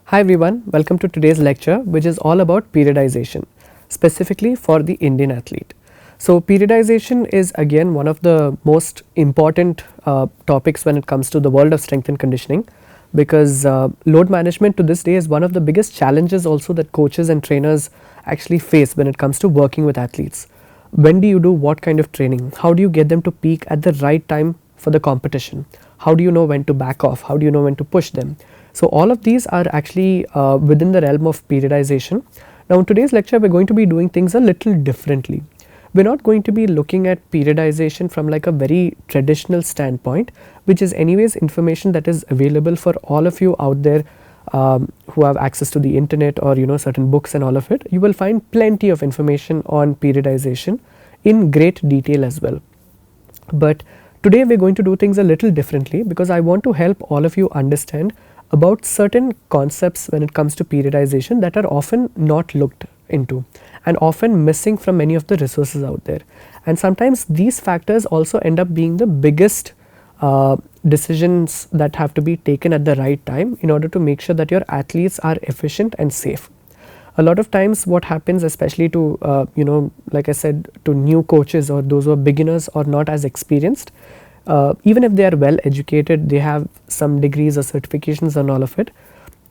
Hi everyone, welcome to today's lecture which is all about periodization, specifically for the Indian athlete. So periodization is again one of the most important topics when it comes to the world of strength and conditioning, because load management to this day is one of the biggest challenges also that coaches and trainers actually face when it comes to working with athletes. When do you do what kind of training? How do you get them to peak at the right time for the competition? How do you know when to back off? How do you know when to push them? So all of these are actually within the realm of periodization. Now in today's lecture we are going to be doing things a little differently. We are not going to be looking at periodization from like a very traditional standpoint, which is anyways information that is available for all of you out there who have access to the internet or certain books and all of it. You will find plenty of information on periodization in great detail as well. But today we are going to do things a little differently because I want to help all of you understand about certain concepts when it comes to periodization that are often not looked into and often missing from many of the resources out there. And sometimes these factors also end up being the biggest decisions that have to be taken at the right time in order to make sure that your athletes are efficient and safe. A lot of times what happens, especially to like I said, to new coaches or those who are beginners or not as experienced, even if they are well educated, they have some degrees or certifications and all of it,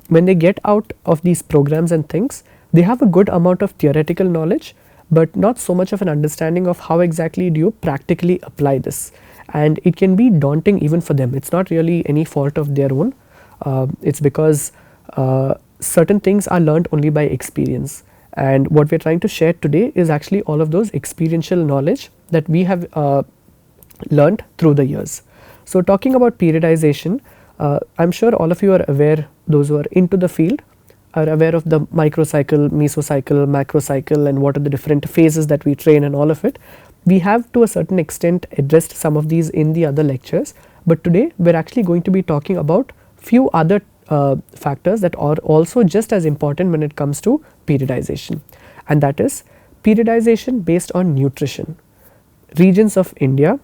when they get out of these programs and things, they have a good amount of theoretical knowledge but not so much of an understanding of how exactly do you practically apply this, and it can be daunting even for them. It's not really any fault of their own, it's because certain things are learned only by experience, and what we are trying to share today is actually all of those experiential knowledge that we have learned through the years. So talking about periodization, I am sure all of you are aware, those who are into the field are aware of the microcycle, mesocycle, macrocycle, and what are the different phases that we train and all of it. We have to a certain extent addressed some of these in the other lectures, but today we are actually going to be talking about few other factors that are also just as important when it comes to periodization, and that is periodization based on nutrition, regions of India.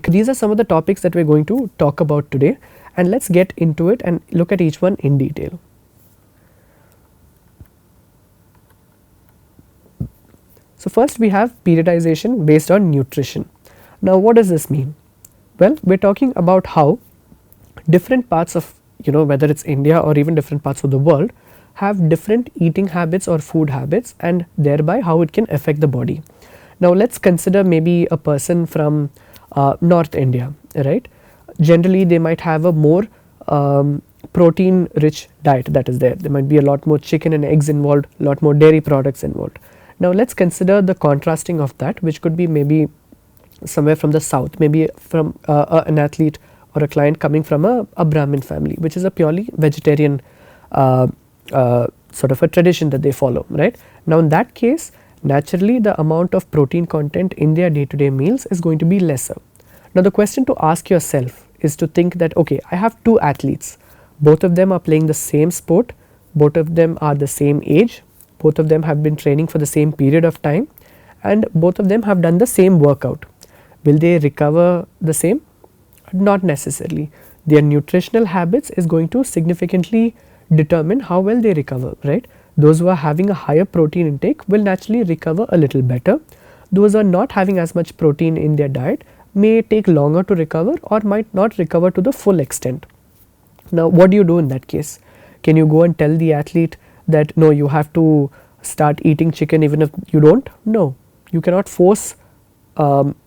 These are some of the topics that we are going to talk about today, and let us get into it and look at each one in detail. So first we have periodization based on nutrition. Now what does this mean? Well, we are talking about how different parts of whether it is India or even different parts of the world have different eating habits or food habits, and thereby how it can affect the body. Now let us consider maybe a person from North India, right? Generally they might have a more protein rich diet that is there. There might be a lot more chicken and eggs involved, a lot more dairy products involved. Now let us consider the contrasting of that, which could be maybe somewhere from the south, maybe from an athlete or a client coming from a Brahmin family, which is a purely vegetarian sort of a tradition that they follow, right? Now in that case, naturally the amount of protein content in their day to day meals is going to be lesser. Now the question to ask yourself is to think that, okay, I have two athletes, both of them are playing the same sport, both of them are the same age, both of them have been training for the same period of time, and both of them have done the same workout. Will they recover the same? Not necessarily. Their nutritional habits is going to significantly determine how well they recover, right? Those who are having a higher protein intake will naturally recover a little better. Those who are not having as much protein in their diet may take longer to recover or might not recover to the full extent. Now what do you do in that case? Can you go and tell the athlete that no, you have to start eating chicken even if you don't? No, you cannot force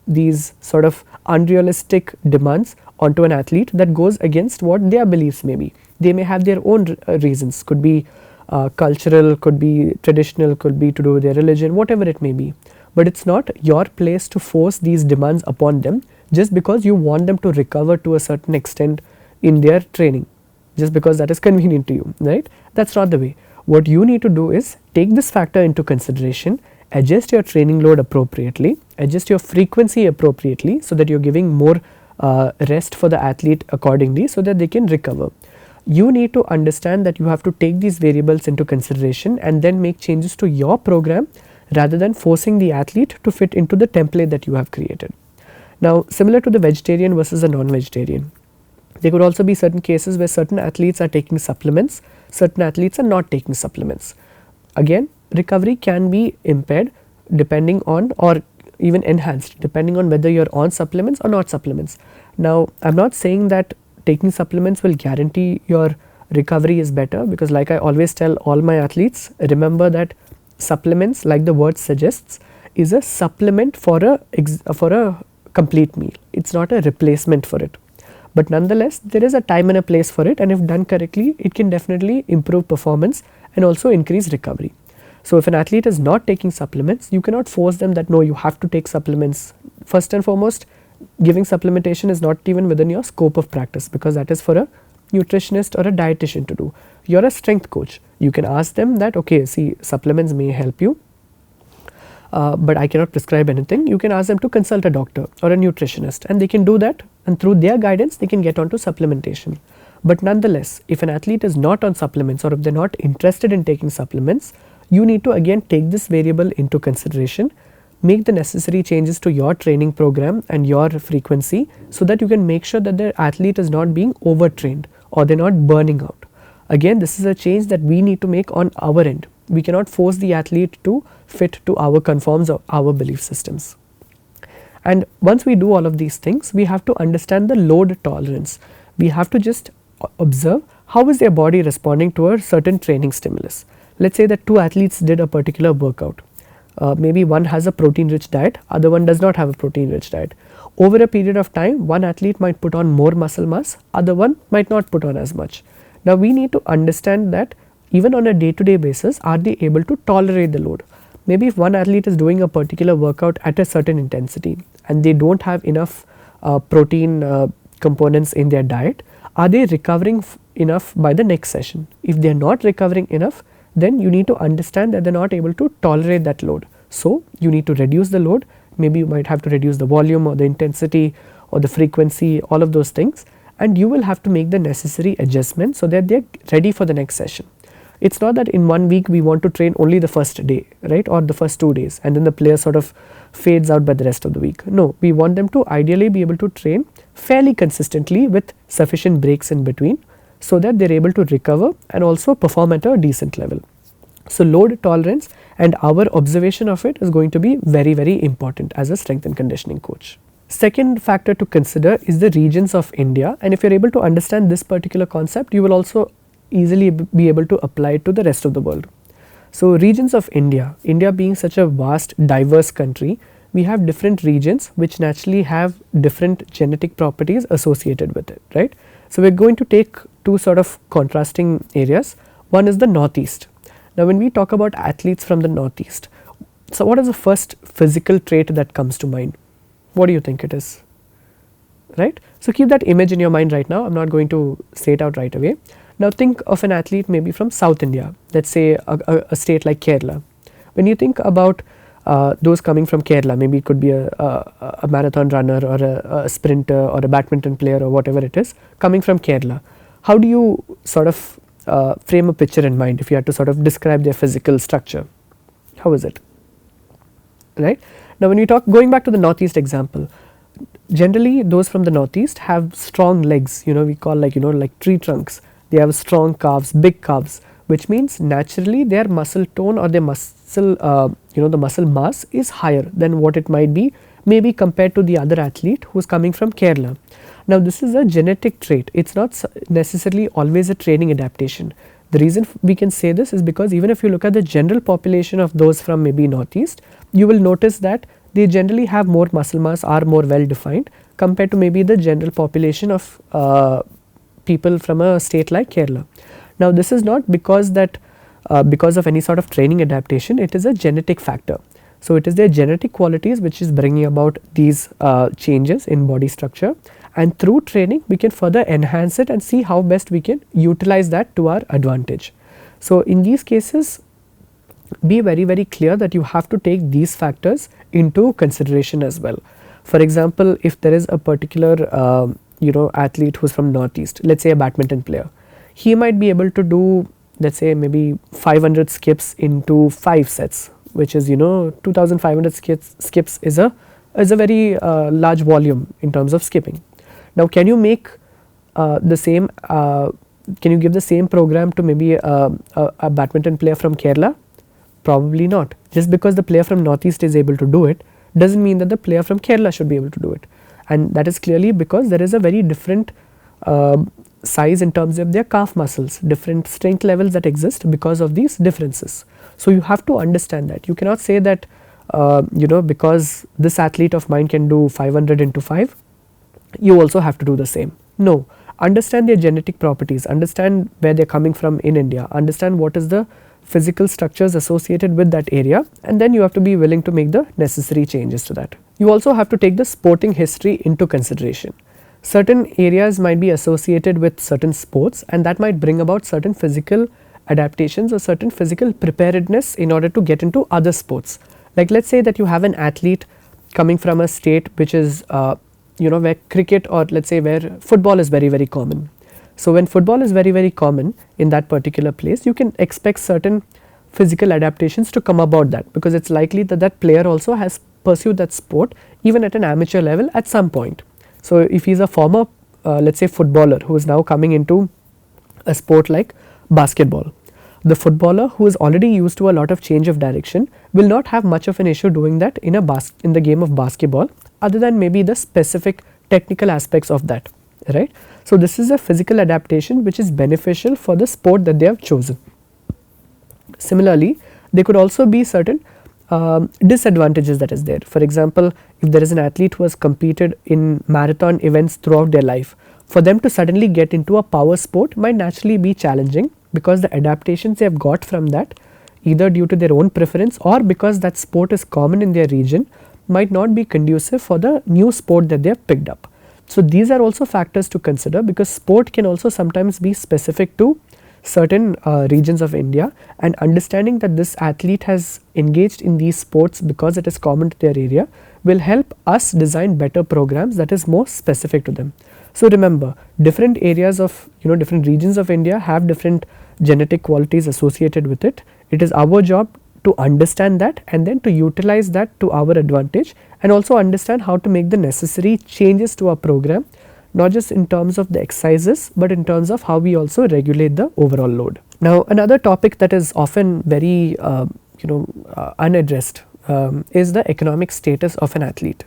these sort of unrealistic demands onto an athlete that goes against what their beliefs may be. They may have their own reasons, could be cultural, could be traditional, could be to do with their religion, whatever it may be. But it is not your place to force these demands upon them just because you want them to recover to a certain extent in their training, just because that is convenient to you, right? That is not the way. What you need to do is take this factor into consideration, adjust your training load appropriately, adjust your frequency appropriately so that you are giving more rest for the athlete accordingly so that they can recover. You need to understand that you have to take these variables into consideration and then make changes to your program rather than forcing the athlete to fit into the template that you have created. Now similar to the vegetarian versus a non-vegetarian, There could also be certain cases where certain athletes are taking supplements, certain athletes are not taking supplements. Again, recovery can be impaired depending on, or even enhanced depending on whether you're on supplements or not supplements. Now, I'm not saying that taking supplements will guarantee your recovery is better, because like I always tell all my athletes, remember that supplements, like the word suggests, is a supplement for a complete meal. It's not a replacement for it. But nonetheless, there is a time and a place for it, and if done correctly, it can definitely improve performance and also increase recovery. So if an athlete is not taking supplements, you cannot force them that no, you have to take supplements. First and foremost, giving supplementation is not even within your scope of practice, because that is for a nutritionist or a dietitian to do. You're a strength coach. You can ask them that, okay, see, supplements may help you, but I cannot prescribe anything. You can ask them to consult a doctor or a nutritionist, and they can do that, and through their guidance they can get onto supplementation. But nonetheless, if an athlete is not on supplements, or if they are not interested in taking supplements, you need to again take this variable into consideration, make the necessary changes to your training program and your frequency, so that you can make sure that the athlete is not being overtrained or they are not burning out. Again, this is a change that we need to make on our end. We cannot force the athlete to fit to our conforms or our belief systems. And once we do all of these things, we have to understand the load tolerance. We have to just observe how is their body responding to a certain training stimulus. Let's say that two athletes did a particular workout. Maybe one has a protein rich diet, other one does not have a protein rich diet. Over a period of time, one athlete might put on more muscle mass, other one might not put on as much. Now we need to understand that even on a day-to-day basis, are they able to tolerate the load? Maybe if one athlete is doing a particular workout at a certain intensity and they don't have enough protein components in their diet, are they recovering enough by the next session? If they are not recovering enough, then you need to understand that they are not able to tolerate that load. So you need to reduce the load. Maybe you might have to reduce the volume or the intensity or the frequency, all of those things, and you will have to make the necessary adjustments so that they are ready for the next session. It's not that in 1 week we want to train only the first day, right, or the first 2 days, and then the player sort of fades out by the rest of the week. No, we want them to ideally be able to train fairly consistently with sufficient breaks in between, so that they are able to recover and also perform at a decent level. So load tolerance and our observation of it is going to be very, very important as a strength and conditioning coach. Second factor to consider is the regions of India, and if you are able to understand this particular concept, you will also easily be able to apply it to the rest of the world. So regions of India, India being such a vast diverse country, we have different regions which naturally have different genetic properties associated with it, right. So we are going to take two sort of contrasting areas. One is the northeast. Now when we talk about athletes from the northeast, so what is the first physical trait that comes to mind? What do you think it is, right? So keep that image in your mind right now. I am not going to say it out right away. Now think of an athlete maybe from South India, let's say a state like Kerala. When you think about those coming from Kerala, maybe it could be a marathon runner or a sprinter or a badminton player or whatever it is coming from Kerala. How do you sort of frame a picture in mind if you had to sort of describe their physical structure? How is it, right? Now when you talk, going back to the northeast example, generally those from the northeast have strong legs, we call like tree trunks. They have strong calves, big calves, which means naturally their muscle tone or their muscle, the muscle mass is higher than what it might be maybe compared to the other athlete who is coming from Kerala. Now this is a genetic trait, it is not necessarily always a training adaptation. The reason we can say this is because even if you look at the general population of those from maybe northeast, you will notice that they generally have more muscle mass, are more well defined compared to maybe the general population of people from a state like Kerala. Now this is not because of any sort of training adaptation, it is a genetic factor. So it is their genetic qualities which is bringing about these changes in body structure, and through training we can further enhance it and see how best we can utilize that to our advantage. So in these cases, be very, very clear that you have to take these factors into consideration as well. For example, if there is a particular athlete who is from northeast, let's say a badminton player, he might be able to do, let's say maybe 500 skips into 5 sets, which is 2500 skips is a very large volume in terms of skipping. Now can you make the same can you give the same program to maybe a badminton player from Kerala? Probably not. Just because the player from Northeast is able to do it doesn't mean that the player from Kerala should be able to do it, and that is clearly because there is a very different size in terms of their calf muscles, different strength levels that exist because of these differences. So you have to understand that. You cannot say that because this athlete of mine can do 500 into 5, you also have to do the same. No, understand their genetic properties, understand where they are coming from in India, understand what is the physical structures associated with that area, and then you have to be willing to make the necessary changes to that. You also have to take the sporting history into consideration. Certain areas might be associated with certain sports, and that might bring about certain physical adaptations or certain physical preparedness in order to get into other sports. Like let's say that you have an athlete coming from a state which is where cricket, or let's say where football is very common. So when football is very common in that particular place, you can expect certain physical adaptations to come about that, because it's likely that that player also has pursued that sport even at an amateur level at some point. So if he's a former let's say footballer who is now coming into a sport like basketball, the footballer who is already used to a lot of change of direction will not have much of an issue doing that in the game of basketball, other than maybe the specific technical aspects of that, right? So this is a physical adaptation which is beneficial for the sport that they have chosen. Similarly, there could also be certain disadvantages that is there. For example, if there is an athlete who has competed in marathon events throughout their life, for them to suddenly get into a power sport might naturally be challenging, because the adaptations they have got from that, either due to their own preference or because that sport is common in their region, might not be conducive for the new sport that they have picked up. So these are also factors to consider, because sport can also sometimes be specific to certain regions of India, and understanding that this athlete has engaged in these sports because it is common to their area will help us design better programs that is more specific to them. So remember, different areas of different regions of India have different genetic qualities associated with it. It is our job to understand that and then to utilize that to our advantage, and also understand how to make the necessary changes to our program, not just in terms of the exercises but in terms of how we also regulate the overall load. Now another topic that is often very unaddressed is the economic status of an athlete.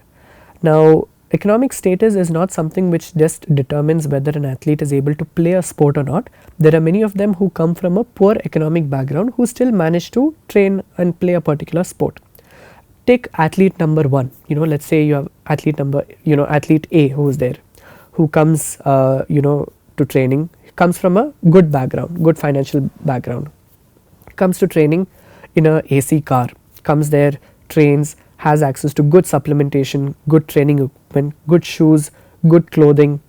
Now economic status is not something which just determines whether an athlete is able to play a sport or not. There are many of them who come from a poor economic background who still manage to train and play a particular sport. Take athlete number 1, let's say you have athlete A who is there, who comes to training, comes from a good background, good financial background, comes to training in a AC car, comes there, trains, has access to good supplementation, good training equipment, good shoes, good clothing,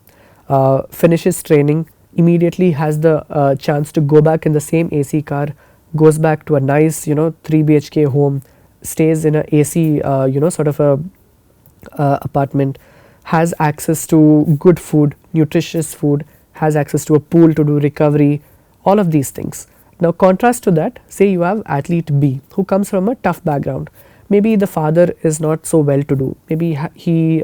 finishes training, immediately has the chance to go back in the same AC car, goes back to a nice 3 BHK home, stays in a AC sort of a apartment, has access to good food, nutritious food, has access to a pool to do recovery, all of these things. Now contrast to that, say you have athlete B who comes from a tough background. Maybe the father is not so well to do, maybe he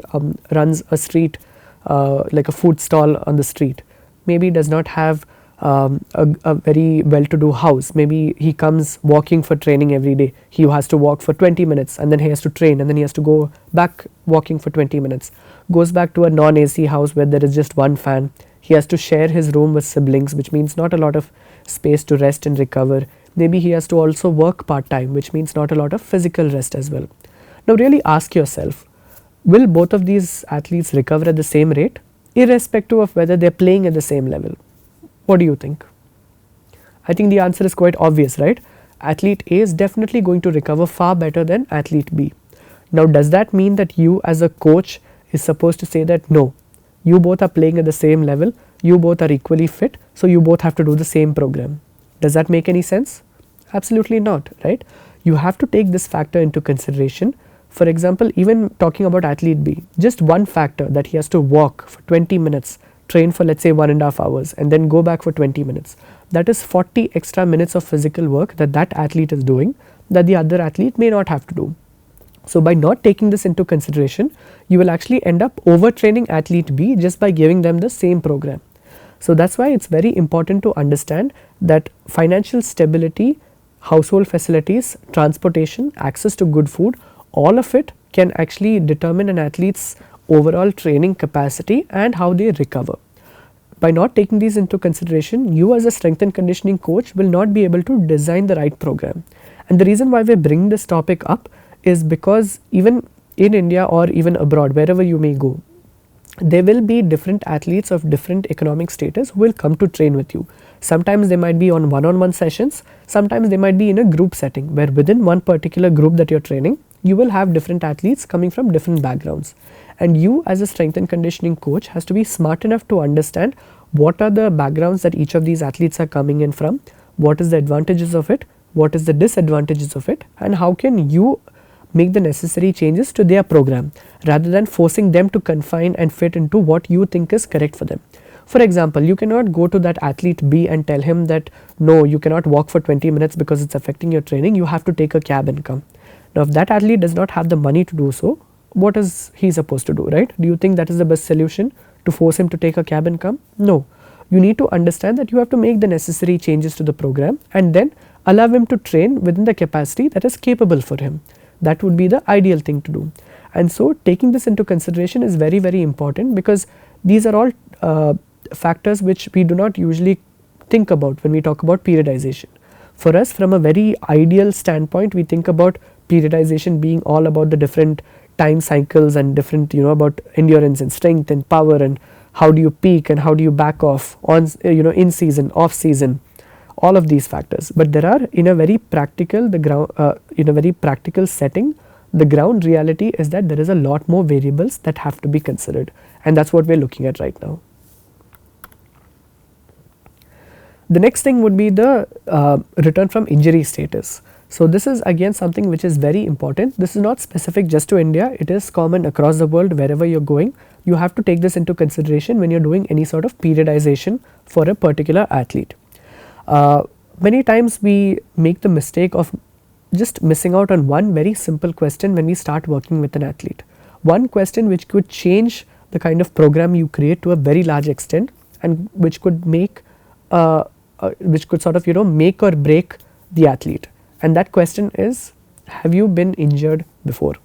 runs a street like a food stall on the street, maybe does not have a very well to do house, maybe he comes walking for training every day, he has to walk for 20 minutes and then he has to train and then he has to go back walking for 20 minutes, goes back to a non-AC house where there is just one fan, he has to share his room with siblings, which means not a lot of space to rest and recover. Maybe he has to also work part-time, which means not a lot of physical rest as well. Now really ask yourself, will both of these athletes recover at the same rate, irrespective of whether they are playing at the same level? What do you think? I think the answer is quite obvious, right? Athlete A is definitely going to recover far better than athlete B. Now does that mean that you as a coach is supposed to say that no, you both are playing at the same level, you both are equally fit, so you both have to do the same program? Does that make any sense? Absolutely not, right? You have to take this factor into consideration. For example, even talking about athlete B, just one factor that he has to walk for 20 minutes, train for let's say 1.5 hours and then go back for 20 minutes. That is 40 extra minutes of physical work that that athlete is doing that the other athlete may not have to do. So by not taking this into consideration, you will actually end up overtraining athlete B just by giving them the same program. So that's why it's very important to understand that financial stability, household facilities, transportation, access to good food, all of it can actually determine an athlete's overall training capacity and how they recover. By not taking these into consideration, you as a strength and conditioning coach will not be able to design the right program. And the reason why we bring this topic up is because even in India or even abroad, wherever you may go, there will be different athletes of different economic status who will come to train with you. Sometimes they might be on one-on-one sessions, sometimes they might be in a group setting where within one particular group that you're training, you will have different athletes coming from different backgrounds. And you as a strength and conditioning coach has to be smart enough to understand what are the backgrounds that each of these athletes are coming in from, what is the advantages of it, what is the disadvantages of it, and how can you make the necessary changes to their program rather than forcing them to confine and fit into what you think is correct for them. For example, you cannot go to that athlete B and tell him that no, you cannot walk for 20 minutes because it's affecting your training, you have to take a cab and come. Now, if that athlete does not have the money to do so, what is he supposed to do, right? Do you think that is the best solution, to force him to take a cab and come? No. You need to understand that you have to make the necessary changes to the program and then allow him to train within the capacity that is capable for him. That would be the ideal thing to do. And so taking this into consideration is very, very important, because these are all factors which we do not usually think about when we talk about periodization. For us, from a very ideal standpoint, we think about periodization being all about the different time cycles and different, about endurance and strength and power and how do you peak and how do you back off on, in season, off season, all of these factors. But there are, in a very practical, in a very practical setting, the ground reality is that there is a lot more variables that have to be considered, and that's what we're looking at right now. The next thing would be the return from injury status. So this is again something which is very important. This is not specific just to India, it is common across the world. Wherever you're going, you have to take this into consideration when you're doing any sort of periodization for a particular athlete. Many times we make the mistake of just missing out on one very simple question when we start working with an athlete. One question which could change the kind of program you create to a very large extent, and which could make which could sort of make or break the athlete. And that question is, have you been injured before?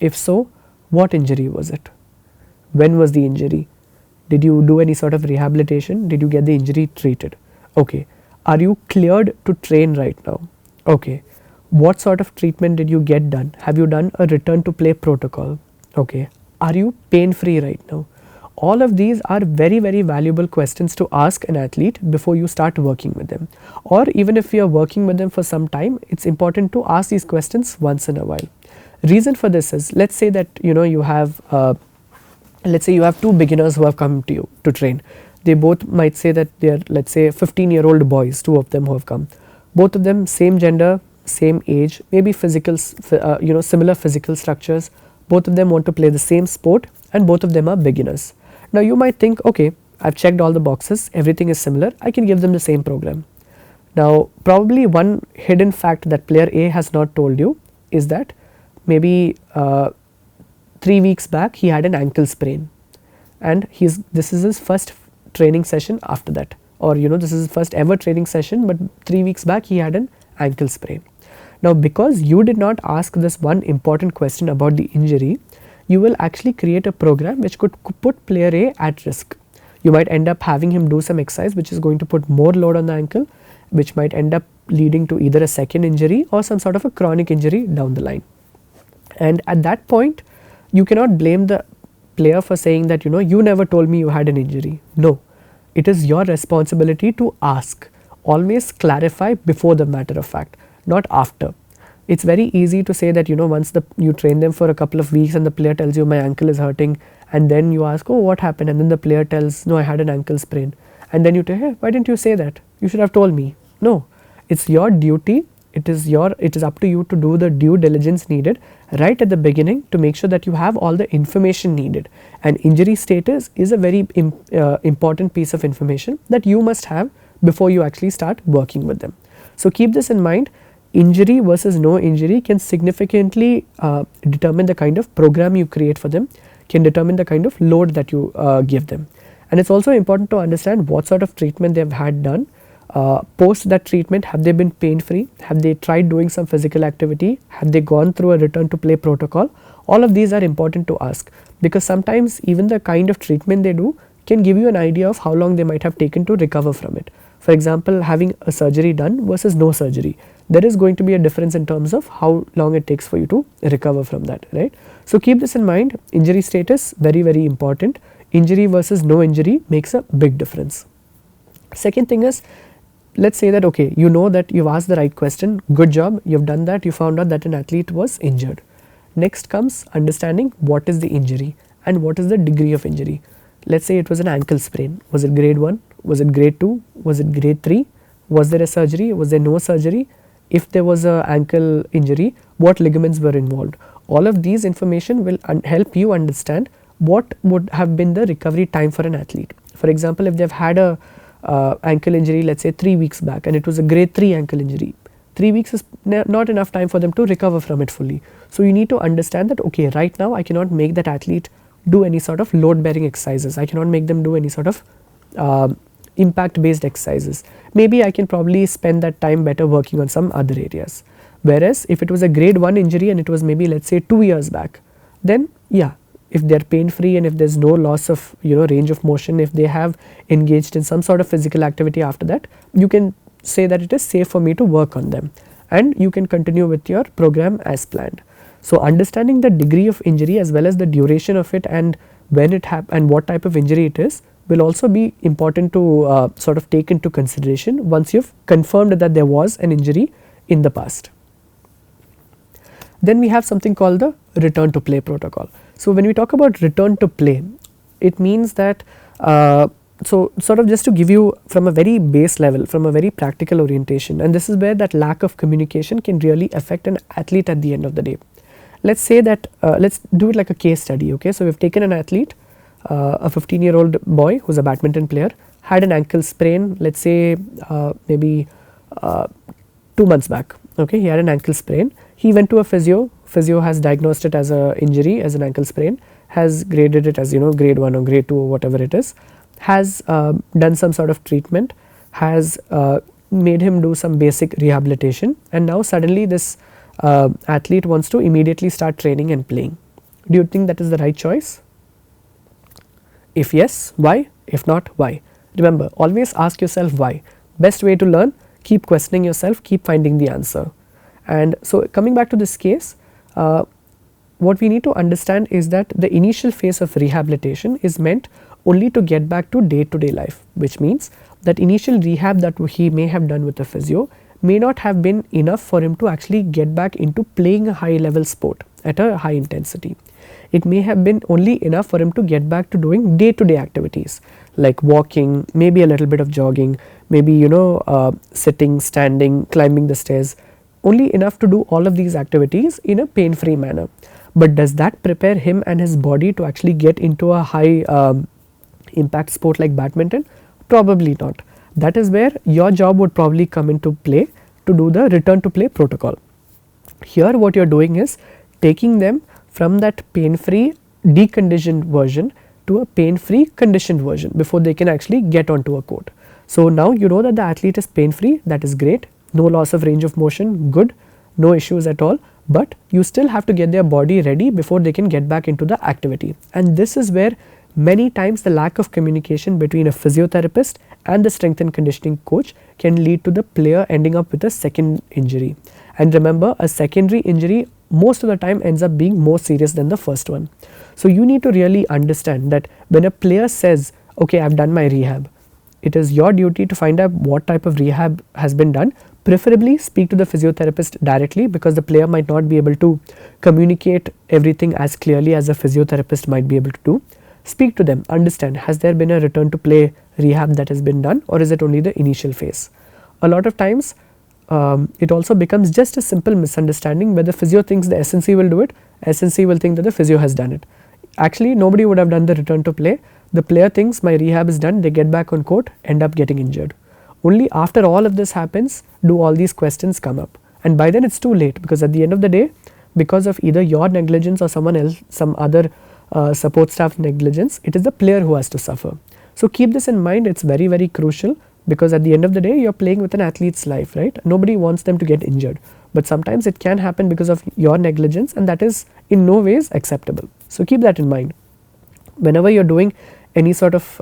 If so, what injury was it? When was the injury? Did you do any sort of rehabilitation? Did you get the injury treated? Okay. Are you cleared to train right now? Okay. What sort of treatment did you get done? Have you done a return to play protocol? Okay. Are you pain free right now? All of these are very, very valuable questions to ask an athlete before you start working with them. Or even if you are working with them for some time, it's important to ask these questions once in a while. Reason for this is, let's say that you have let's say you have two beginners who have come to you to train. They both might say that they are, let's say, 15-year-old boys, two of them who have come. Both of them same gender, same age, maybe physical, similar physical structures. Both of them want to play the same sport, and both of them are beginners. Now you might think, okay, I've checked all the boxes, everything is similar, I can give them the same program. Now probably one hidden fact that player A has not told you is that maybe 3 weeks back he had an ankle sprain, and this is his first training session after that, or this is his first ever training session, but 3 weeks back he had an ankle sprain. Now because you did not ask this one important question about the injury, you will actually create a program which could put player A at risk. You might end up having him do some exercise which is going to put more load on the ankle, which might end up leading to either a second injury or some sort of a chronic injury down the line. And at that point, you cannot blame the player for saying that you never told me you had an injury. No, it is your responsibility to ask. Always clarify before the matter of fact, not after. It's very easy to say that once you train them for a couple of weeks and the player tells you my ankle is hurting, and then you ask, oh, what happened, and then the player tells, no, I had an ankle sprain, and then you tell, hey, why didn't you say that, you should have told me. No, it's your duty, it is up to you to do the due diligence needed right at the beginning to make sure that you have all the information needed. And injury status is a very important piece of information that you must have before you actually start working with them. So keep this in mind. Injury versus no injury can significantly determine the kind of program you create for them, can determine the kind of load that you give them. And it's also important to understand what sort of treatment they've had done. Post that treatment, have they been pain free? Have they tried doing some physical activity? Have they gone through a return to play protocol? All of these are important to ask, because sometimes even the kind of treatment they do can give you an idea of how long they might have taken to recover from it. For example, having a surgery done versus no surgery, there is going to be a difference in terms of how long it takes for you to recover from that, right? So keep this in mind. Injury status, very, very important. Injury versus no injury makes a big difference. Second thing is, let's say that, okay, you know that you've asked the right question, good job, you've done that, you found out that an athlete was injured. Next comes understanding what is the injury and what is the degree of injury. Let's say it was an ankle sprain. Was it grade 1? Was it grade 2? Was it grade 3? Was there a surgery? Was there no surgery? If there was an ankle injury, what ligaments were involved? All of these information will help you understand what would have been the recovery time for an athlete. For example, if they've had a ankle injury, let's say 3 weeks back, and it was a grade 3 ankle injury, 3 weeks is not enough time for them to recover from it fully. So you need to understand that, okay, right now I cannot make that athlete do any sort of load bearing exercises. I cannot make them do any sort of impact based exercises. Maybe I can probably spend that time better working on some other areas. Whereas if it was a grade 1 injury and it was maybe, let's say, 2 years back, then yeah, if they're pain free and if there's no loss of range of motion, if they have engaged in some sort of physical activity after that, you can say that it is safe for me to work on them, and you can continue with your program as planned. So understanding the degree of injury as well as the duration of it and when it happened and what type of injury it is will also be important to sort of take into consideration once you've confirmed that there was an injury in the past. Then we have something called the return to play protocol. So when we talk about return to play, it means that so sort of just to give you from a very base level, from a very practical orientation, and this is where that lack of communication can really affect an athlete at the end of the day. Let's say that let's do it like a case study. Okay, so we've taken an athlete, a 15-year-old boy who's a badminton player, had an ankle sprain, let's say maybe 2 months back. Okay, he had an ankle sprain. He went to a physio. Physio has diagnosed it as an injury, as an ankle sprain, has graded it as grade 1 or grade 2 or whatever it is, has done some sort of treatment, has made him do some basic rehabilitation, and now suddenly this athlete wants to immediately start training and playing. Do you think that is the right choice? If yes, why? If not, why? Remember, always ask yourself why. Best way to learn, keep questioning yourself, keep finding the answer. And so coming back to this case, what we need to understand is that the initial phase of rehabilitation is meant only to get back to day-to-day life, which means that initial rehab that he may have done with the physio may not have been enough for him to actually get back into playing a high level sport at a high intensity. It may have been only enough for him to get back to doing day-to-day activities like walking, maybe a little bit of jogging, maybe sitting, standing, climbing the stairs, only enough to do all of these activities in a pain-free manner. But does that prepare him and his body to actually get into a high impact sport like badminton? Probably not. That is where your job would probably come into play to do the return to play protocol. Here what you're doing is taking them from that pain-free deconditioned version to a pain-free conditioned version before they can actually get onto a court. So now you know that the athlete is pain-free, that is great, no loss of range of motion, good, no issues at all, but you still have to get their body ready before they can get back into the activity. And this is where many times the lack of communication between a physiotherapist and the strength and conditioning coach can lead to the player ending up with a second injury. And remember, a secondary injury most of the time ends up being more serious than the first one. So you need to really understand that when a player says, okay, I've done my rehab, it is your duty to find out what type of rehab has been done. Preferably speak to the physiotherapist directly, because the player might not be able to communicate everything as clearly as a physiotherapist might be able to do. Speak to them, understand, has there been a return to play rehab that has been done, or is it only the initial phase? A lot of times it also becomes just a simple misunderstanding where the physio thinks the SNC will do it, SNC will think that the physio has done it. Actually, nobody would have done the return to play. The player thinks my rehab is done, they get back on court, end up getting injured. Only after all of this happens do all these questions come up, and by then it's too late, because at the end of the day, because of either your negligence or someone else, some other support staff negligence, it is the player who has to suffer. So keep this in mind, it's very, very crucial, because at the end of the day, you're playing with an athlete's life, right? Nobody wants them to get injured, but sometimes it can happen because of your negligence, and that is in no ways acceptable. So keep that in mind. Whenever you're doing any sort of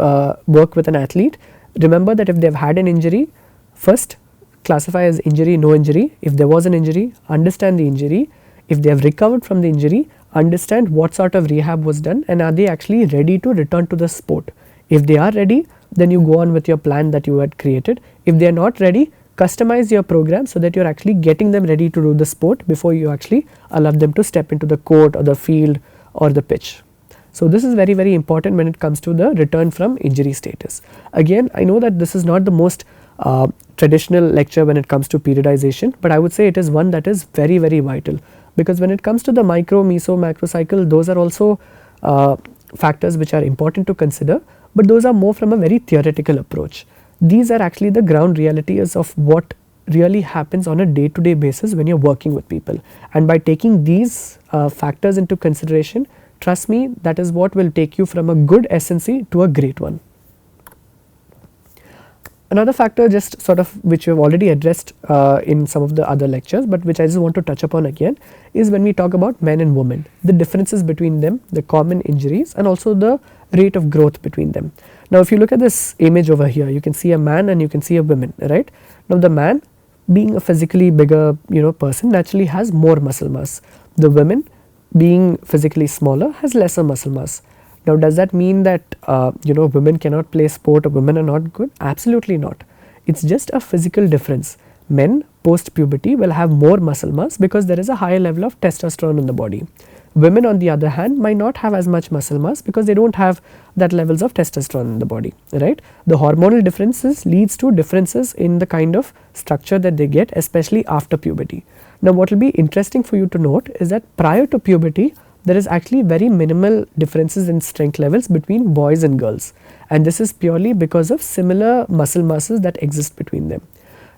work with an athlete, remember that if they've had an injury, first classify as injury, no injury. If there was an injury, understand the injury. If they have recovered from the injury, understand what sort of rehab was done, and are they actually ready to return to the sport. If they are ready, then you go on with your plan that you had created. If they are not ready, customize your program so that you're actually getting them ready to do the sport before you actually allow them to step into the court or the field or the pitch. So this is very, very important when it comes to the return from injury status. Again, I know that this is not the most traditional lecture when it comes to periodization, but I would say it is one that is very, very vital, because when it comes to the micro, meso, macro cycle, those are also factors which are important to consider, but those are more from a very theoretical approach. These are actually the ground realities of what really happens on a day-to-day basis when you're working with people, and by taking these factors into consideration, trust me, that is what will take you from a good SNC to a great one. Another factor, just sort of which we have already addressed in some of the other lectures, but which I just want to touch upon again, is when we talk about men and women, the differences between them, the common injuries, and also the rate of growth between them. Now if you look at this image over here, you can see a man and you can see a woman, right? Now the man, being a physically bigger person, naturally has more muscle mass. The women, being physically smaller, has lesser muscle mass. Now does that mean that women cannot play sport or women are not good? Absolutely not. It's just a physical difference. Men post puberty will have more muscle mass because there is a higher level of testosterone in the body. Women on the other hand might not have as much muscle mass because they don't have that levels of testosterone in the body, right? The hormonal differences leads to differences in the kind of structure that they get, especially after puberty. Now what will be interesting for you to note is that prior to puberty, there is actually very minimal differences in strength levels between boys and girls, and this is purely because of similar muscle masses that exist between them.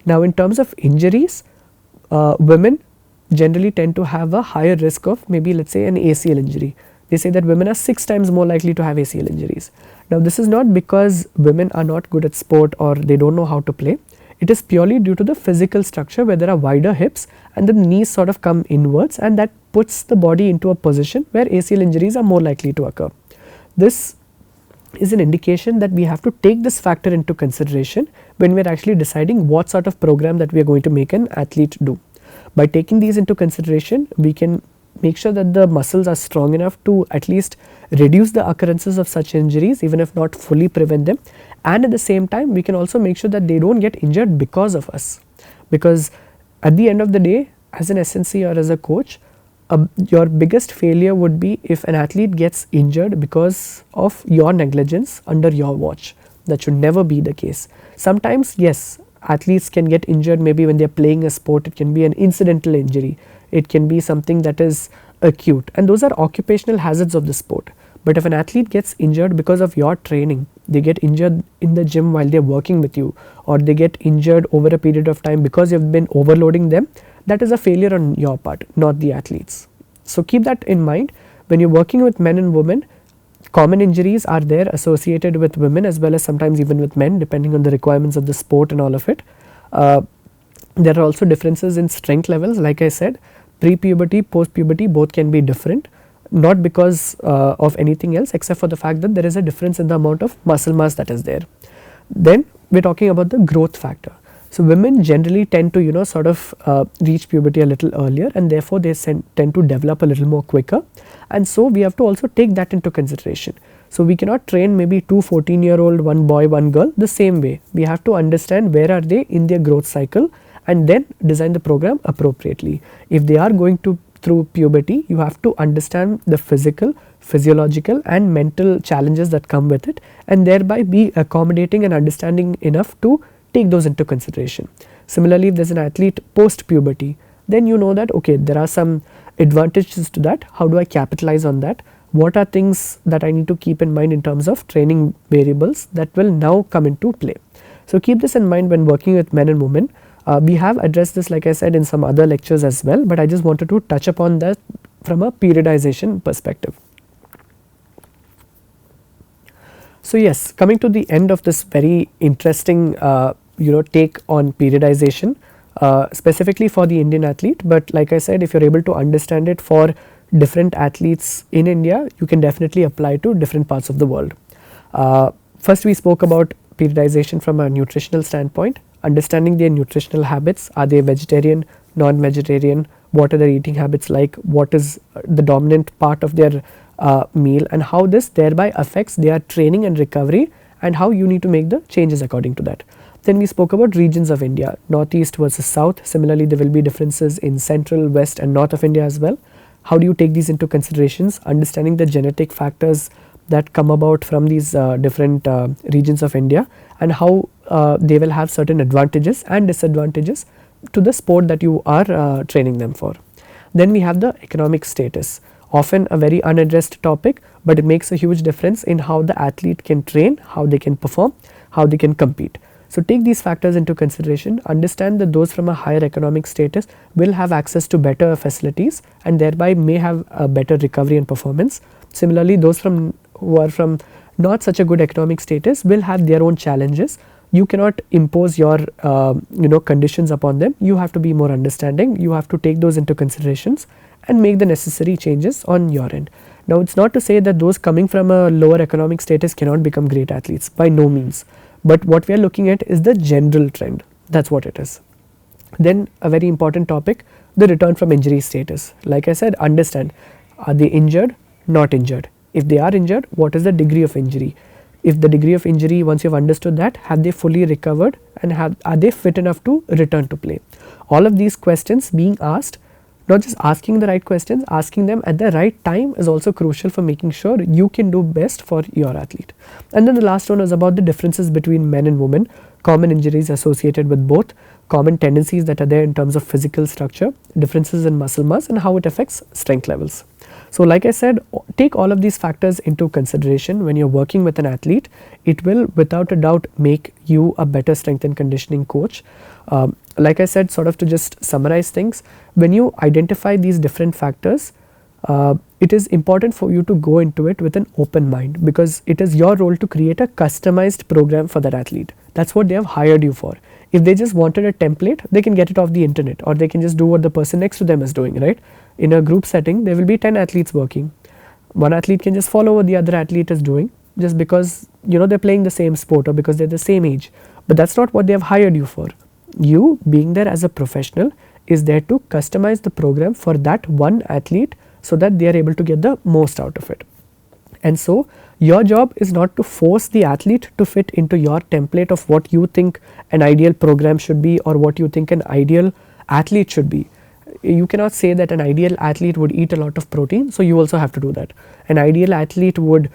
Now in terms of injuries, women generally tend to have a higher risk of maybe, let's say, an ACL injury. They say that women are 6 times more likely to have ACL injuries. Now this is not because women are not good at sport or they don't know how to play. It is purely due to the physical structure where there are wider hips and the knees sort of come inwards, and that puts the body into a position where ACL injuries are more likely to occur. This is an indication that we have to take this factor into consideration when we are actually deciding what sort of program that we are going to make an athlete do. By taking these into consideration, we can make sure that the muscles are strong enough to at least reduce the occurrences of such injuries, even if not fully prevent them, and at the same time we can also make sure that they don't get injured because of us, because at the end of the day, as an SNC or as a coach, your biggest failure would be if an athlete gets injured because of your negligence under your watch. That should never be the case. Sometimes yes, athletes can get injured maybe when they are playing a sport. It can be an incidental injury, it can be something that is acute, and those are occupational hazards of the sport. But if an athlete gets injured because of your training, they get injured in the gym while they are working with you, or they get injured over a period of time because you have been overloading them, that is a failure on your part, not the athletes. So keep that in mind when you're working with men and women. Common injuries are there associated with women as well as sometimes even with men, depending on the requirements of the sport and all of it. There are also differences in strength levels. Like I said, pre-puberty, post-puberty, both can be different, not because of anything else except for the fact that there is a difference in the amount of muscle mass that is there. Then we're talking about the growth factor. So women generally tend to sort of reach puberty a little earlier, and therefore they tend to develop a little more quicker, and so we have to also take that into consideration. So we cannot train maybe 2 14-year-old, one boy, one girl the same way. We have to understand where are they in their growth cycle and then design the program appropriately. If they are going through puberty, you have to understand the physical, physiological and mental challenges that come with it, and thereby be accommodating and understanding enough to take those into consideration. Similarly, if there is an athlete post puberty, then you know that okay, there are some advantages to that. How do I capitalize on that? What are things that I need to keep in mind in terms of training variables that will now come into play? So keep this in mind when working with men and women. We have addressed this, like I said, in some other lectures as well, but I just wanted to touch upon that from a periodization perspective. So yes, coming to the end of this very interesting take on periodization, specifically for the Indian athlete. But like I said, if you're able to understand it for different athletes in India, you can definitely apply to different parts of the world. First, we spoke about periodization from a nutritional standpoint, understanding their nutritional habits. Are they vegetarian, non-vegetarian? What are their eating habits like? What is the dominant part of their meal, and how this thereby affects their training and recovery, and how you need to make the changes according to that. Then we spoke about regions of India, northeast versus south. Similarly, there will be differences in central, west and north of India as well. How do you take these into considerations? Understanding the genetic factors that come about from these different regions of India, and how they will have certain advantages and disadvantages to the sport that you are training them for. Then we have the economic status, often a very unaddressed topic, but it makes a huge difference in how the athlete can train, how they can perform, how they can compete. So take these factors into consideration, understand that those from a higher economic status will have access to better facilities and thereby may have a better recovery and performance. Similarly, those who are from not such a good economic status will have their own challenges. You cannot impose your conditions upon them. You have to be more understanding. You have to take those into considerations and make the necessary changes on your end. Now, it's not to say that those coming from a lower economic status cannot become great athletes, by no means. But what we are looking at is the general trend. That's what it is. Then a very important topic, the return from injury status. Like I said, understand, are they injured, not injured? If they are injured, what is the degree of injury? If the degree of injury, once you have understood that, have they fully recovered, and are they fit enough to return to play? All of these questions being asked, not just asking the right questions, asking them at the right time is also crucial for making sure you can do best for your athlete. And then the last one is about the differences between men and women, common injuries associated with both, common tendencies that are there in terms of physical structure, differences in muscle mass and how it affects strength levels. So like I said, take all of these factors into consideration when you're working with an athlete. It will without a doubt make you a better strength and conditioning coach. Like I said, sort of to just summarize things, when you identify these different factors, it is important for you to go into it with an open mind, because it is your role to create a customized program for that athlete. That's what they have hired you for. If they just wanted a template, they can get it off the internet, or they can just do what the person next to them is doing, right? In a group setting, there will be 10 athletes working. One athlete can just follow what the other athlete is doing just because they're playing the same sport or because they're the same age. But that's not what they have hired you for. You being there as a professional is there to customize the program for that one athlete so that they are able to get the most out of it. And so your job is not to force the athlete to fit into your template of what you think an ideal program should be or what you think an ideal athlete should be. You cannot say that an ideal athlete would eat a lot of protein, so you also have to do that. An ideal athlete would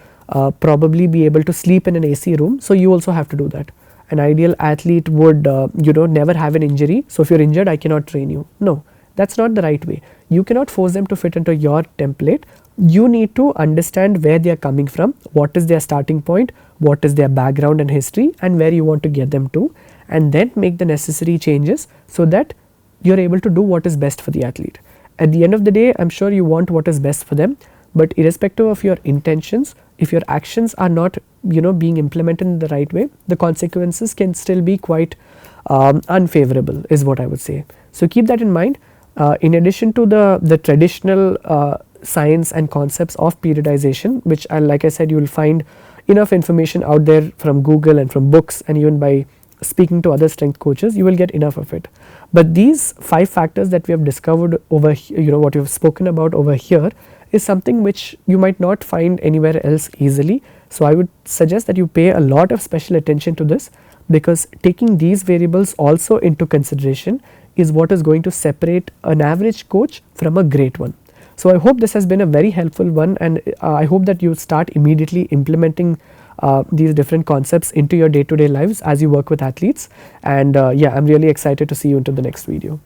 probably be able to sleep in an AC room, so you also have to do that. An ideal athlete would never have an injury, so if you're injured I cannot train you. No, that's not the right way. You cannot force them to fit into your template. You need to understand where they are coming from, what is their starting point, what is their background and history, and where you want to get them to, and then make the necessary changes so that you're able to do what is best for the athlete. At the end of the day, I'm sure you want what is best for them, but irrespective of your intentions, if your actions are not being implemented in the right way, the consequences can still be quite unfavorable, is what I would say. So keep that in mind. In addition to the traditional science and concepts of periodization, which like I said, you will find enough information out there from Google and from books, and even by speaking to other strength coaches, you will get enough of it. But these 5 factors that we have discovered over what we have spoken about over here is something which you might not find anywhere else easily. So I would suggest that you pay a lot of special attention to this, because taking these variables also into consideration is what is going to separate an average coach from a great one. So I hope this has been a very helpful one, and I hope that you start immediately implementing these different concepts into your day-to-day lives as you work with athletes. And yeah, I'm really excited to see you into the next video.